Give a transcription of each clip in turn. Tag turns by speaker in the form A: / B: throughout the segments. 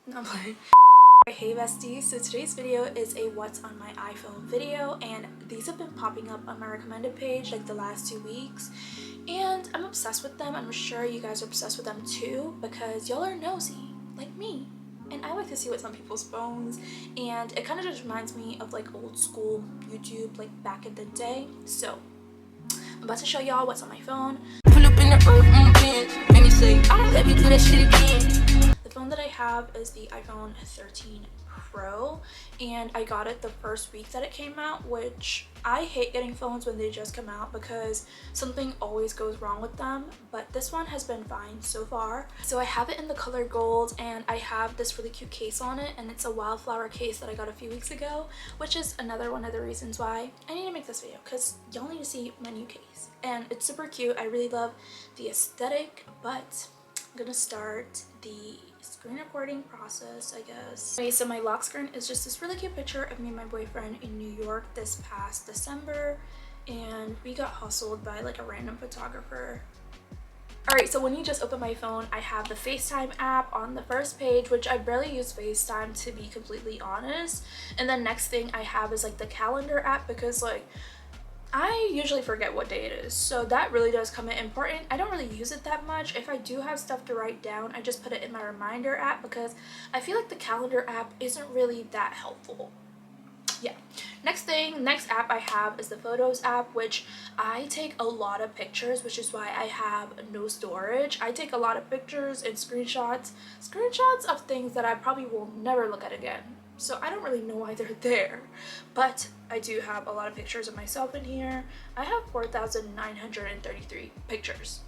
A: Not playing. Hey besties, so today's video is a what's on my iPhone video, and these have been popping up on my recommended page like the last 2 weeks, and I'm obsessed with them. I'm sure you guys are obsessed with them too because y'all are nosy like me, and I like to see what's on people's phones, and it kind of just reminds me of like old school YouTube, like back in the day. So I'm about to show y'all what's on my phone. Pull up in the make me say, let me do that shit again. The phone that I have is the iPhone 13 Pro, and I got it the first week that it came out, which I hate getting phones when they just come out because something always goes wrong with them, but this one has been fine so far. So I have it in the color gold, and I have this really cute case on it, and it's a wildflower case that I got a few weeks ago, which is another one of the reasons why I need to make this video, because y'all need to see my new case. And it's super cute. I really love the aesthetic, but I'm gonna start the screen recording process, I guess. Okay, so my lock screen is just this really cute picture of me and my boyfriend in New York this past December, and we got hustled by like a random photographer. Alright, so when you just open my phone, I have the FaceTime app on the first page, which I barely use FaceTime to be completely honest. And then next thing I have is like the calendar app, because like I usually forget what day it is, so that really does come in important. I don't really use it that much. If I do have stuff to write down, I just put it in my reminder app because I feel like the calendar app isn't really that helpful. Yeah. Next app I have is the Photos app, which I take a lot of pictures, which is why I have no storage. I take a lot of pictures and screenshots of things that I probably will never look at again. So I don't really know why they're there, but I do have a lot of pictures of myself in here. I have 4,933 pictures,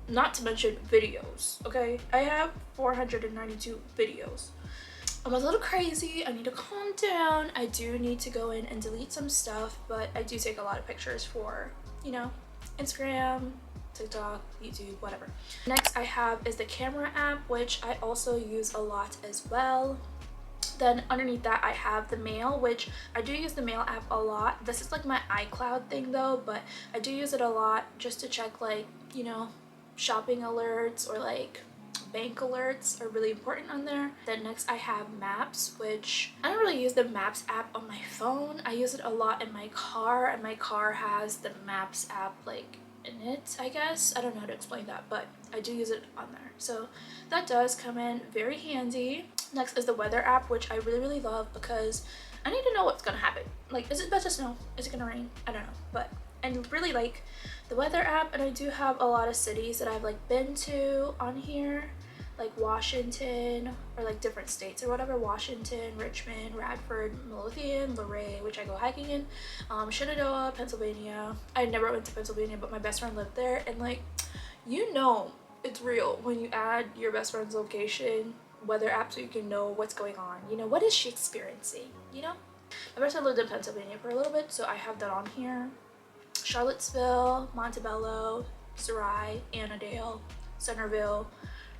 A: not to mention videos, okay? I have 492 videos. I'm a little crazy. I need to calm down. I do need to go in and delete some stuff, but I do take a lot of pictures for, you know, Instagram, TikTok, YouTube, whatever. Next I have is the camera app, which I also use a lot as well. Then underneath that I have the mail, which I do use the mail app a lot. This is like my iCloud thing though, but I do use it a lot just to check like, you know, shopping alerts or like bank alerts are really important on there. Then next I have maps, which I don't really use the maps app on my phone. I use it a lot in my car, and my car has the maps app like in it, I guess. I don't know how to explain that, but I do use it on there, so that does come in very handy. Next is the weather app, which I really love because I need to know what's gonna happen. Like, is it about to snow? Is it gonna rain? I don't know, but I really like the weather app. And I do have a lot of cities that I've like been to on here, like Washington, or like different states or whatever. Washington, Richmond, Radford, Midlothian, Luray, which I go hiking in, Shenandoah, Pennsylvania. I never went to Pennsylvania, but my best friend lived there, and like, you know it's real when you add your best friend's location weather app so you can know what's going on. You know, what is she experiencing, you know? My best friend lived in Pennsylvania for a little bit, so I have that on here. Charlottesville, Montebello, Sarai, Annandale, Centerville,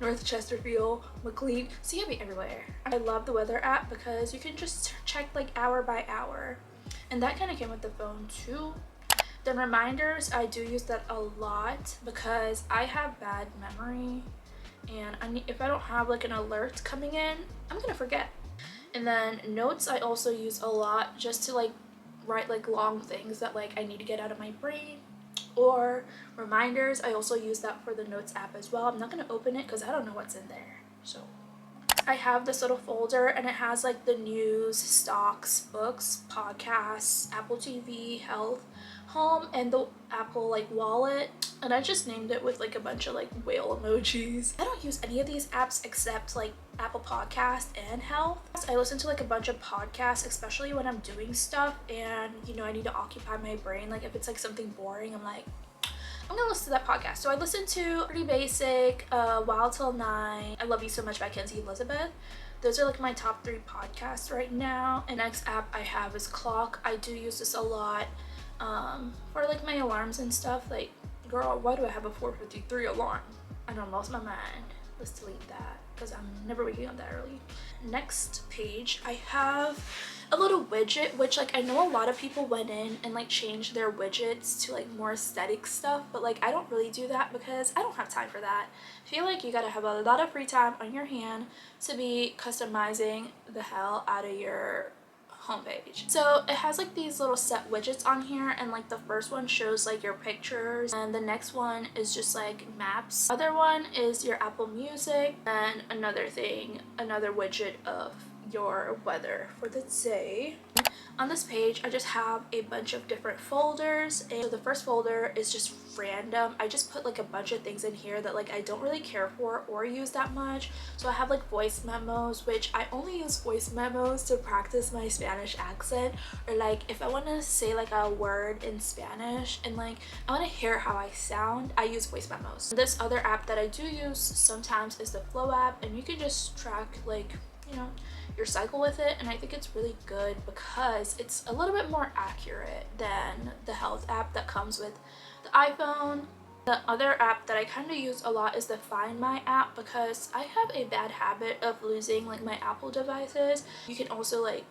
A: North Chesterfield, McLean. See, I be everywhere. I love the weather app because you can just check like hour by hour, and that kind of came with the phone too. Then reminders, I do use that a lot because I have bad memory, and if I don't have like an alert coming in, I'm gonna forget. And then notes I also use a lot just to like write like long things that like I need to get out of my brain. Or reminders, I also use that for the notes app as well. I'm not gonna open it because I don't know what's in there. So I have this little folder, and it has like the news, stocks, books, podcasts, Apple TV, health, home, and the Apple like wallet. And I just named it with like a bunch of like whale emojis. I don't use any of these apps except like Apple Podcast and health. I listen to like a bunch of podcasts, especially when I'm doing stuff and, you know, I need to occupy my brain. Like if it's like something boring, I'm like, I'm gonna listen to that podcast. So I listen to Pretty Basic, Wild Till 9, I Love You So Much by Kenzie Elizabeth. Those are like my top 3 podcasts right now. And next app I have is Clock. I do use this a lot for like my alarms and stuff. Like, girl, why do I have a 4:53 alarm? I don't, lost my mind. let's delete that because I'm never waking up that early. Next page, I have a little widget, which like I know a lot of people went in and like changed their widgets to like more aesthetic stuff, but like I don't really do that because I don't have time for that. I feel like you gotta have a lot of free time on your hand to be customizing the hell out of your homepage. So it has like these little set widgets on here, and like the first one shows like your pictures, and the next one is just like maps. Other one is your Apple Music, and another widget of your weather for the day. On this page, I just have a bunch of different folders, and so the first folder is just random. I just put like a bunch of things in here that like I don't really care for or use that much. So I have like voice memos, which I only use voice memos to practice my Spanish accent, or like if I want to say like a word in Spanish and like I want to hear how I sound, I use voice memos. This other app that I do use sometimes is the Flow app, and you can just track like, you know, your cycle with it, and I think it's really good because it's a little bit more accurate than the health app that comes with the iPhone. The other app that I kind of use a lot is the Find My app because I have a bad habit of losing like my Apple devices. You can also like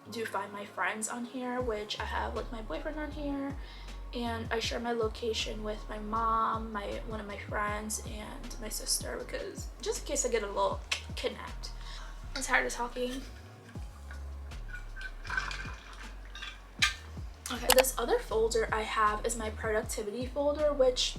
A: do Find My Friends on here, which I have like my boyfriend on here, and I share my location with my mom, one of my friends, and my sister, because just in case I get a little kidnapped. I'm tired of talking. Okay, this other folder I have is my productivity folder, which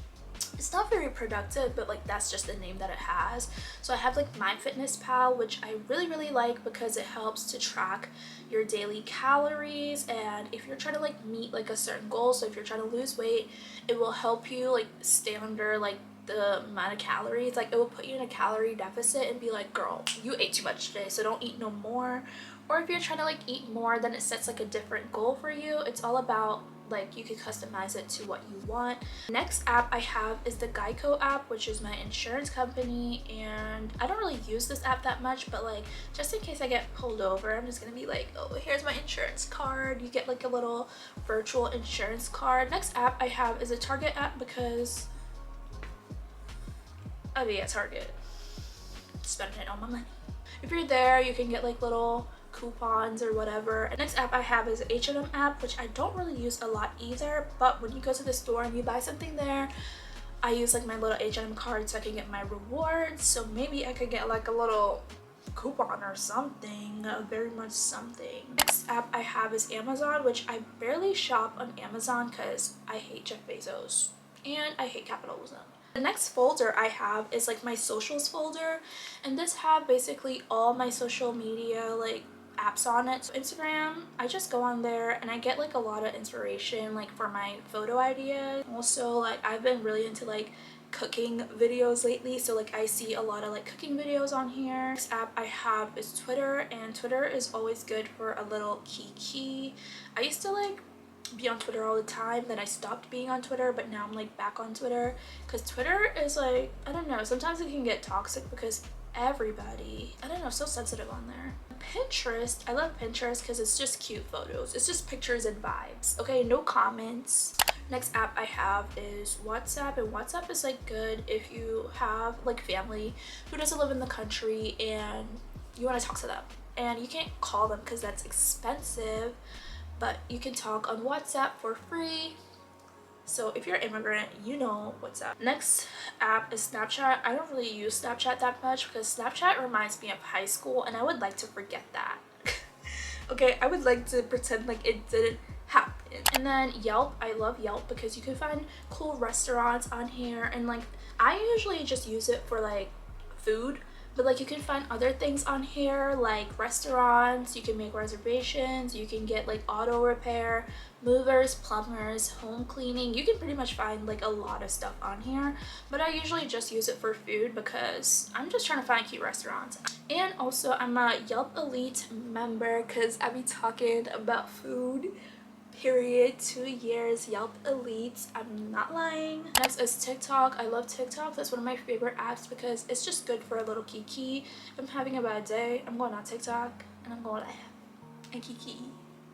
A: it's not very productive, but like that's just the name that it has. So I have like MyFitnessPal, which I really like because it helps to track your daily calories, and if you're trying to like meet like a certain goal, so if you're trying to lose weight, it will help you like stay under like the amount of calories. Like it will put you in a calorie deficit and be like, girl, you ate too much today, so don't eat no more. Or if you're trying to like eat more, then it sets like a different goal for you. It's all about like you can customize it to what you want. Next app I have is the Geico app, which is my insurance company, and I don't really use this app that much, but like just in case I get pulled over, I'm just gonna be like, oh, here's my insurance card. You get like a little virtual insurance card. Next app I have is a Target app because I'll be at Target spending it on my money. If you're there, you can get like little coupons or whatever. And next app I have is the H&M app, which I don't really use a lot either, but when you go to the store and you buy something there, I use like my little H&M card so I can get my rewards. So maybe I could get like a little coupon or something, very much something. Next app I have is Amazon, which I barely shop on Amazon because I hate Jeff Bezos and I hate capitalism. The next folder I have is like my socials folder, and this have basically all my social media like apps on it. So Instagram, I just go on there and I get like a lot of inspiration like for my photo ideas. Also, like I've been really into like cooking videos lately, so like I see a lot of like cooking videos on here. Next app I have is Twitter, and Twitter is always good for a little kiki. I used to like be on Twitter all the time, then I stopped being on Twitter, but now I'm like back on Twitter because Twitter is like, I don't know, sometimes it can get toxic because everybody, I don't know, so sensitive on there. Pinterest, I love Pinterest because it's just cute photos, it's just pictures and vibes, okay, no comments. Next app I have is WhatsApp, and WhatsApp is like good if you have like family who doesn't live in the country and you want to talk to them and you can't call them because that's expensive, but you can talk on WhatsApp for free. So if you're an immigrant, you know WhatsApp. Next app is Snapchat. I don't really use Snapchat that much because Snapchat reminds me of high school and I would like to forget that. Okay, I would like to pretend like it didn't happen. And then Yelp, I love Yelp because you can find cool restaurants on here, and like I usually just use it for like food, but like you can find other things on here like restaurants, you can make reservations, you can get like auto repair, movers, plumbers, home cleaning. You can pretty much find like a lot of stuff on here, but I usually just use it for food because I'm just trying to find cute restaurants. And also I'm a Yelp Elite member because I be talking about food, period. 2 years Yelp Elite, I'm not lying. Next is TikTok. I love TikTok. That's one of my favorite apps because it's just good for a little kiki. If I'm having a bad day, I'm going on TikTok and I'm going and kiki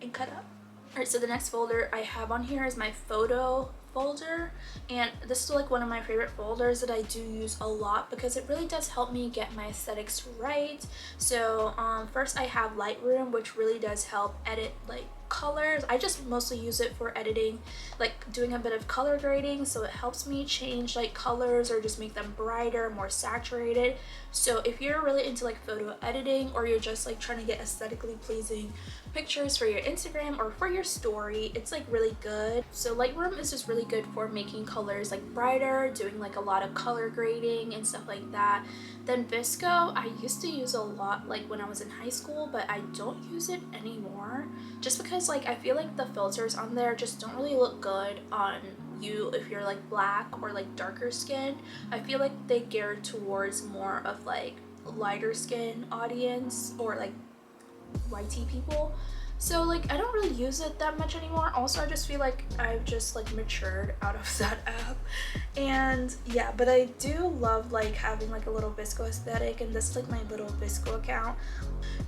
A: and cut up. Alright, so the next folder I have on here is my photo folder, and this is like one of my favorite folders that I do use a lot because it really does help me get my aesthetics right. So first I have Lightroom, which really does help edit like colors. I just mostly use it for editing, like doing a bit of color grading, so it helps me change like colors or just make them brighter, more saturated. So if you're really into like photo editing, or you're just like trying to get aesthetically pleasing pictures for your Instagram or for your story, it's like really good. So Lightroom is just really good for making colors like brighter, doing like a lot of color grading and stuff like that. Then Visco, I used to use a lot like when I was in high school, but I don't use it anymore just because like I feel like the filters on there just don't really look good on you if you're like black or like darker skin. I feel like they gear towards more of like lighter skin audience or like YT people. So like I don't really use it that much anymore. Also, I just feel like I've just like matured out of that app. And yeah, but I do love like having like a little Visco aesthetic, and this is like my little Visco account.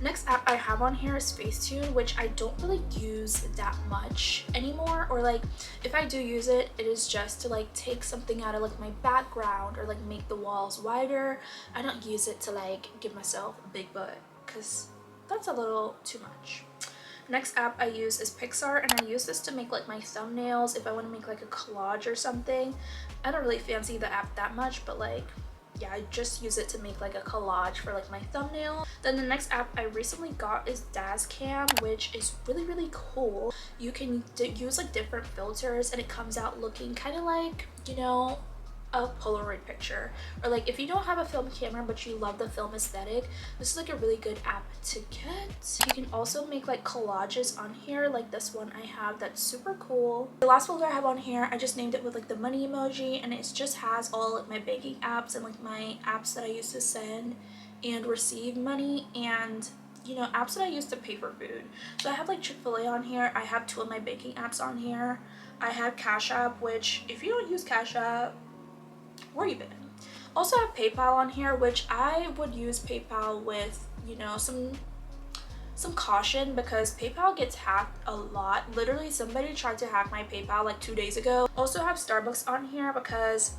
A: Next app I have on here is Facetune, which I don't really use that much anymore, or like if I do use it, it is just to like take something out of like my background or like make the walls wider. I don't use it to like give myself a big butt because that's a little too much. Next app I use is Pixar, and I use this to make like my thumbnails if I want to make like a collage or something. I don't really fancy the app that much, but like yeah, I just use it to make like a collage for like my thumbnail. Then the next app I recently got is Dazcam, which is really cool. You can use like different filters and it comes out looking kind of like, you know, a Polaroid picture. Or like if you don't have a film camera but you love the film aesthetic, this is like a really good app to get. You can also make like collages on here, like this one I have that's super cool. The last folder I have on here, I just named it with like the money emoji, and it just has all like my banking apps and like my apps that I used to send and receive money, and you know, apps that I use to pay for food. So I have like Chick-fil-A on here. I have 2 of my banking apps on here. I have Cash App, which if you don't use Cash App, where you been? Also have PayPal on here, which I would use PayPal with, you know, some caution because PayPal gets hacked a lot. Literally somebody tried to hack my PayPal like 2 days ago. Also have Starbucks on here because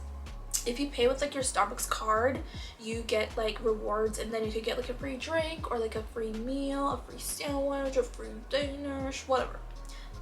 A: if you pay with like your Starbucks card, you get like rewards, and then you could get like a free drink or like a free meal, a free sandwich, a free dinner, whatever.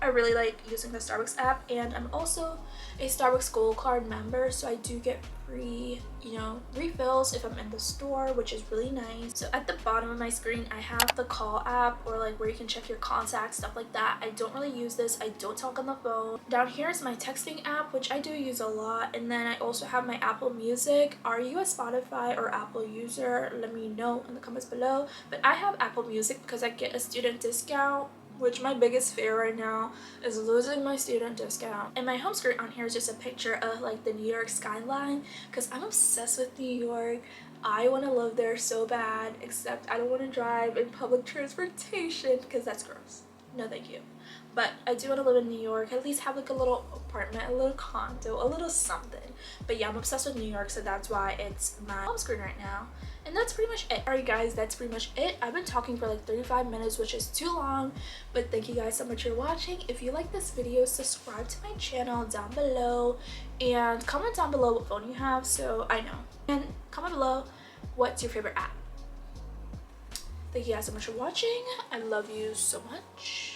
A: I really like using the Starbucks app, and I'm also a Starbucks Gold Card member, so I do get free, you know, refills if I'm in the store, which is really nice. So at the bottom of my screen, I have the call app, or like where you can check your contacts, stuff like that. I don't really use this. I don't talk on the phone. Down here is my texting app, which I do use a lot, and then I also have my Apple Music. Are you a Spotify or Apple user? Let me know in the comments below. But I have Apple Music because I get a student discount, which my biggest fear right now is losing my student discount. And my home screen on here is just a picture of like the New York skyline because I'm obsessed with New York. I want to live there so bad, except I don't want to drive in public transportation because that's gross. No thank you. But I do want to live in New York, at least have like a little apartment, a little condo, a little something. But yeah, I'm obsessed with New York, so that's why it's my home screen right now. And that's pretty much it. Alright guys, that's pretty much it. I've been talking for like 35 minutes, which is too long, but thank you guys so much for watching. If you like this video, subscribe to my channel down below, and comment down below what phone you have so I know. And comment below what's your favorite app. Thank you guys so much for watching. I love you so much.